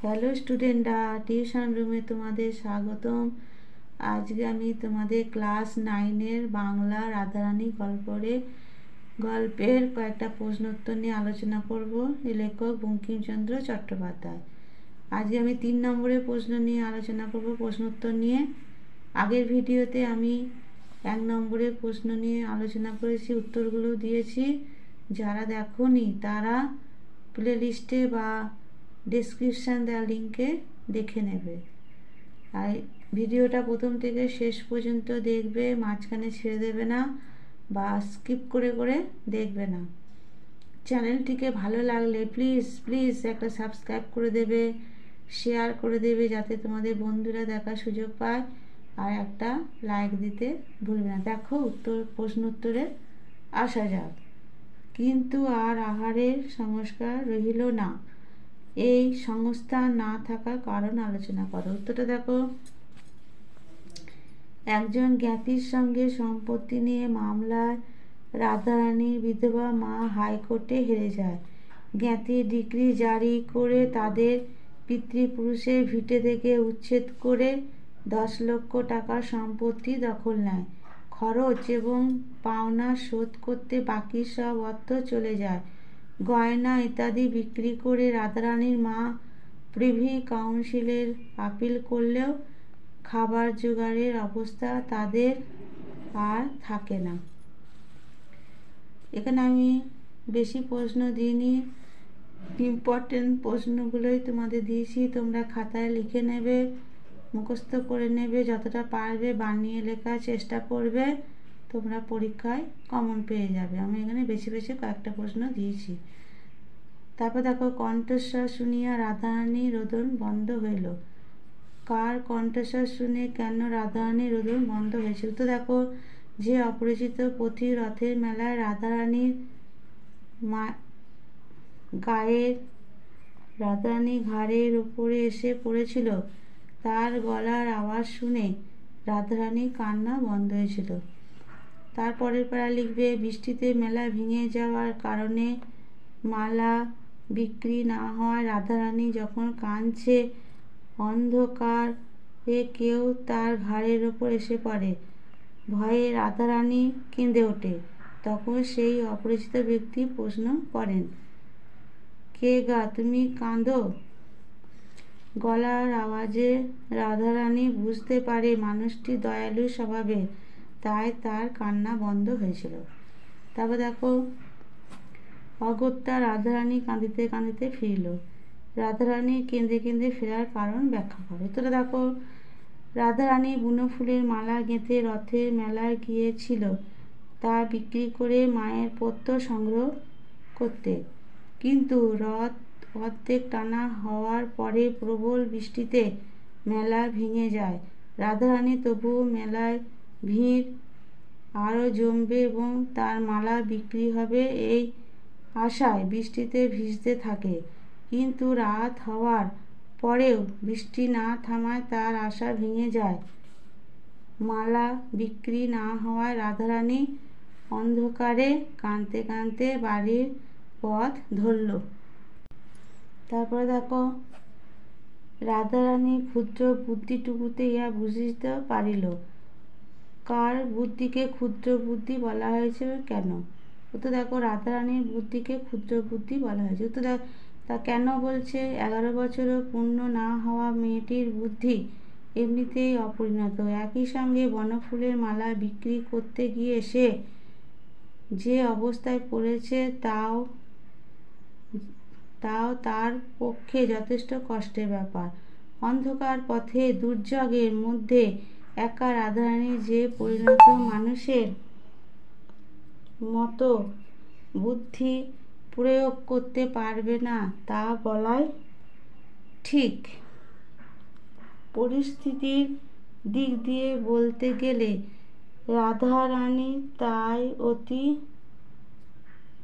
Hello স্টুডেন্টরা, tuition রুমে তোমাদের স্বাগতম। আজকে আমি তোমাদের ক্লাস 9-এর বাংলা রাধারানী গল্পের কয়েকটা প্রশ্নোত্তর নিয়ে আলোচনা করব। লেখক বঙ্কিমচন্দ্র চট্টোপাধ্যায়। আজকে আমি 3 নম্বরের প্রশ্ন নিয়ে আলোচনা করব, প্রশ্নোত্তর নিয়ে। আগের ভিডিওতে আমি 1 নম্বরের প্রশ্ন নিয়ে আলোচনা করেছি, উত্তরগুলো দিয়েছি। যারা দেখোনি তারা প্লে লিস্টে বা ডেসক্রিপশান দেওয়া লিঙ্কে দেখে নেবে। আর ভিডিওটা প্রথম থেকে শেষ পর্যন্ত দেখবে, মাঝখানে ছেড়ে দেবে না বা স্কিপ করে করে দেখবে না। চ্যানেলটিকে ভালো লাগলে প্লিজ একটা সাবস্ক্রাইব করে দেবে, শেয়ার করে দেবে যাতে তোমাদের বন্ধুরা দেখার সুযোগ পায়, আর একটা লাইক দিতে ভুলবে না। দেখো প্রশ্ন উত্তরে আসা যাক। কিন্তু আর আহারের সংস্কার রহিল না, এই সংস্থা না থাকার কারণ আলোচনা করো। উত্তরটা দেখো, একজন জ্ঞাতির সঙ্গে সম্পত্তি নিয়ে মামলায় রাধারানীর বিধবা মা হাইকোর্টে হেরে যায়। জ্ঞাতি ডিক্রি জারি করে তাদের পিতৃপুরুষের ভিটে থেকে উচ্ছেদ করে 10 লক্ষ টাকার সম্পত্তি দখল নেয়। খরচ এবং পাওনা শোধ করতে বাকি সব অর্থ চলে যায়। গয়না ইত্যাদি বিক্রি করে রাধারানীর মা প্রিভি কাউন্সিলের আপিল করলেও খাবার জোগাড়ের অবস্থা তাদের আর থাকে না। এখানে আমি বেশি প্রশ্ন দিইনি, ইম্পর্টেন্ট প্রশ্নগুলোই তোমাদের দিয়েছি। তোমরা খাতায় লিখে নেবে, মুখস্থ করে নেবে, যতটা পারবে বানিয়ে লেখার চেষ্টা করবে, তোমরা পরীক্ষায় কমন পেয়ে যাবে। আমি এখানে বেশি কয়েকটা প্রশ্ন দিয়েছি। তারপর দেখো, কণ্ঠস্বর শুনিয়া রাধারানীর রোদন বন্ধ হইল। কার কণ্ঠস্বর শুনে কেন রাধারানীর রোদন বন্ধ হয়েছিল? তো দেখো, যে অপরিচিত পথিক রথের মেলায় রাধারানীর ঘাড়ের উপরে এসে পড়েছিল, তার গলার আওয়াজ শুনে রাধারানীর কান্না বন্ধ হয়েছিল। তারপরের পারা লিখবে, বৃষ্টিতে মেলা ভেঙে যাওয়ার কারণে মালা বিক্রি না হওয়ায় রাধারানী যখন কাঁদছে, অন্ধকারে কেউ তার ঘাড়ের ওপর এসে পড়ে। ভয়ে রাধারানী কেঁদে ওঠে। তখন সেই অপরিচিত ব্যক্তি প্রশ্ন করেন, কে গা, তুমি কাঁদো? গলার আওয়াজে রাধারানী বুঝতে পারে মানুষটি দয়ালু স্বভাবের, তাই তার কান্না বন্ধ হয়েছিল। তারপর দেখো, অগত্যা রাধারানী কাঁদিতে কাঁদিতে ফিরল। রাধারানী কেঁদে কেঁদে ফেরার কারণ ব্যাখ্যা করো। তো দেখো, রাধারানী বুনো ফুলের মালা গেঁথে রথের মেলায় গিয়েছিল তা বিক্রি করে মায়ের পথ্য সংগ্রহ করতে। কিন্তু রথ অর্ধেক টানা হওয়ার পরে প্রবল বৃষ্টিতে মেলা ভেঙে যায়। রাধারানী তবুও মেলায় ভিড় আরও জমবে এবং তার মালা বিক্রি হবে এই আশায় বৃষ্টিতে ভিজতে থাকে। কিন্তু রাত হওয়ার পরেও বৃষ্টি না থামায় তার আশা ভেঙে যায়। মালা বিক্রি না হওয়ায় রাধারানী অন্ধকারে কাঁদতে কাঁদতে বাড়ির পথ ধরল। তারপরে দেখো, রাধারানী ক্ষুদ্র বুদ্ধিটুকুতে ইহা বুঝিতে পারিল। কার বুদ্ধিকে ক্ষুদ্র বুদ্ধি বলা হয়েছে কেন? তো দেখো, রাধারানীর বুদ্ধিকে ক্ষুদ্র বুদ্ধি বলা হয়েছে। তো তা কেন বলছে? 11 বছরও পূর্ণ না হওয়া মেয়েটির বুদ্ধি এমনিতেই অপরিণত। একই সঙ্গে বনফুলের মালা বিক্রি করতে গিয়ে সে যে অবস্থায় পড়েছে তাও তার পক্ষে যথেষ্ট কষ্টের ব্যাপার। অন্ধকার পথে দুর্যোগের মধ্যে একা রাধারানী যে পরিণত মানুষের মতো বুদ্ধি প্রয়োগ করতে পারবে না তা বলাই ঠিক। পরিস্থিতির দিক দিয়ে বলতে গেলে রাধারানী তাই অতি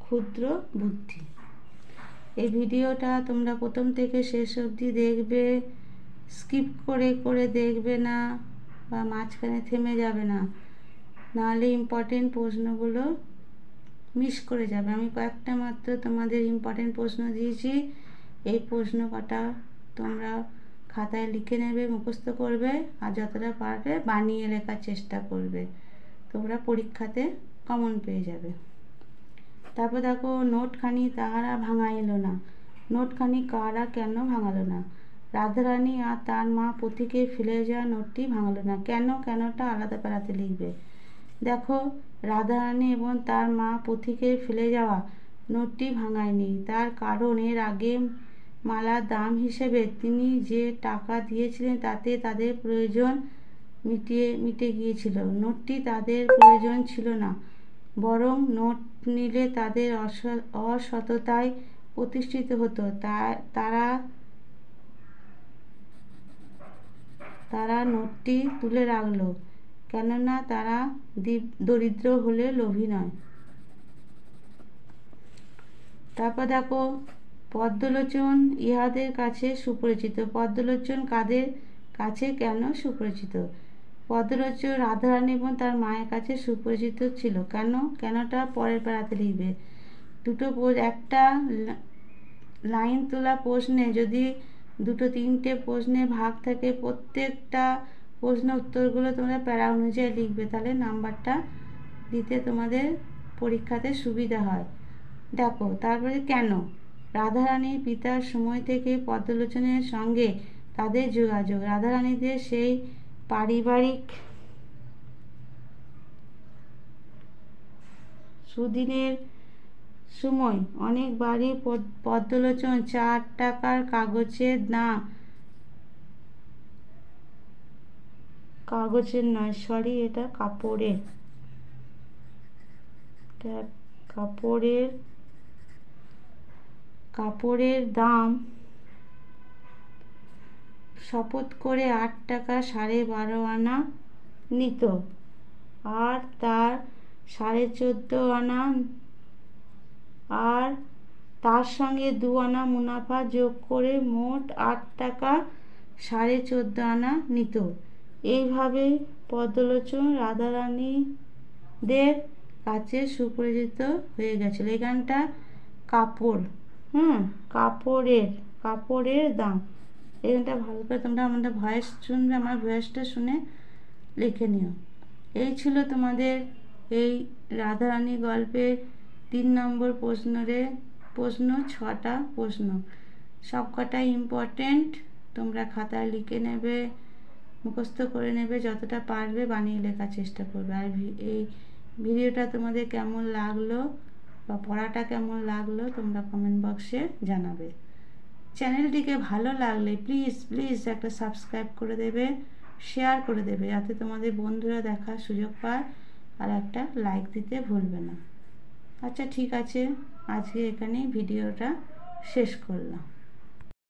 ক্ষুদ্র বুদ্ধি। এই ভিডিওটা তোমরা প্রথম থেকে শেষ অবধি দেখবে, স্কিপ করে করে দেখবে না বা মাঝখানে থেমে যাবে না, নাহলে ইম্পর্টেন্ট প্রশ্নগুলো মিস করে যাবে। আমি কয়েকটা মাত্র তোমাদের ইম্পর্টেন্ট প্রশ্ন দিয়েছি, এই প্রশ্ন কটা তোমরা খাতায় লিখে নেবে, মুখস্থ করবে, আর যতটা পারবে বানিয়ে লেখার চেষ্টা করবে। তোমরা পরীক্ষাতে কমন পেয়ে যাবে। তারপর দেখো, নোটখানি তাহারা ভাঙাইল না। নোটখানি কারা কেন ভাঙালো না? রাধারানী আর তার মা পথিকে ফেলে যাওয়া নোটটি ভাঙালো না কেন? কেনটা আলাদা প্যারাতে লিখবে। দেখো, রাধারানী এবং তার মা পথিকে ফেলে যাওয়া নোটটি ভাঙায়নি, তার কারণ এর আগে মালার দাম হিসেবে তিনি যে টাকা দিয়েছিলেন তাতে তাদের প্রয়োজন মিটে গিয়েছিল। নোটটি তাদের প্রয়োজন ছিল না, বরং নোট নিলে তাদের অসততায় প্রতিষ্ঠিত হতো। তারা নোটটি তুলে রাখল, কেননা তারা দরিদ্র হলে লোভী নয়। তারপর দেখো, পদ্মলোচন ইহাদের কাছে সুপরিচিত। পদ্মলোচন কাদের কাছে কেন সুপরিচিত? পদ্মলোচন রাধারানী এবং তার মায়ের কাছে সুপরিচিত ছিল কেন? কেনটা পরের প্যারাতে লিখবে। একটা লাইন তোলা প্রশ্নে যদি 2-3টে প্রশ্নে ভাগ থাকে, প্রত্যেকটা প্রশ্ন উত্তরগুলো তোমরা প্যারা অনুযায়ী লিখবে, তাহলে নাম্বারটা দিতে তোমাদের পরীক্ষাতে সুবিধা হয়। দেখো, তারপরে কেন? রাধারানীর পিতার সময় থেকে পদ্মলোচনের সঙ্গে তাদের যোগাযোগ। রাধারানীদের সেই পারিবারিক সুদিনের সময় অনেকবারই পদ্মলোচন 4 টাকার কাগজের কাপড়ের দাম শপথ করে 8 টাকা 12.5 আনা নিত, আর তার 14.5 আনা আর তার সঙ্গে 2 আনা মুনাফা যোগ করে মোট 8 টাকা 14.5 আনা নিত। এইভাবে পদ্মলোচন রাধারানীদের কাছে সুপরিচিত হয়ে গেছিল। এখানটা কাপড়ের দাম, এখানটা ভালো করে তোমরা আমাদের ভয়েস শুনবে, আমার ভয়েসটা শুনে লিখে নিও। এই ছিল তোমাদের এই রাধারানী গল্পের 3 নম্বর প্রশ্ন 6টা প্রশ্ন, সবকটাই ইম্পর্টেন্ট। তোমরা খাতায় লিখে নেবে, মুখস্থ করে নেবে, যতটা পারবে বানিয়ে লেখার চেষ্টা করবে। আর এই ভিডিওটা তোমাদের কেমন লাগলো বা পড়াটা কেমন লাগলো তোমরা কমেন্ট বক্সে জানাবে। চ্যানেলটিকে ভালো লাগলে প্লিজ একটা সাবস্ক্রাইব করে দেবে, শেয়ার করে দেবে, যাতে তোমাদের বন্ধুরা দেখার সুযোগ পায়, আর একটা লাইক দিতে ভুলবে না। আচ্ছা, ঠিক আছে, আজকে এখানেই ভিডিওটা শেষ করলাম।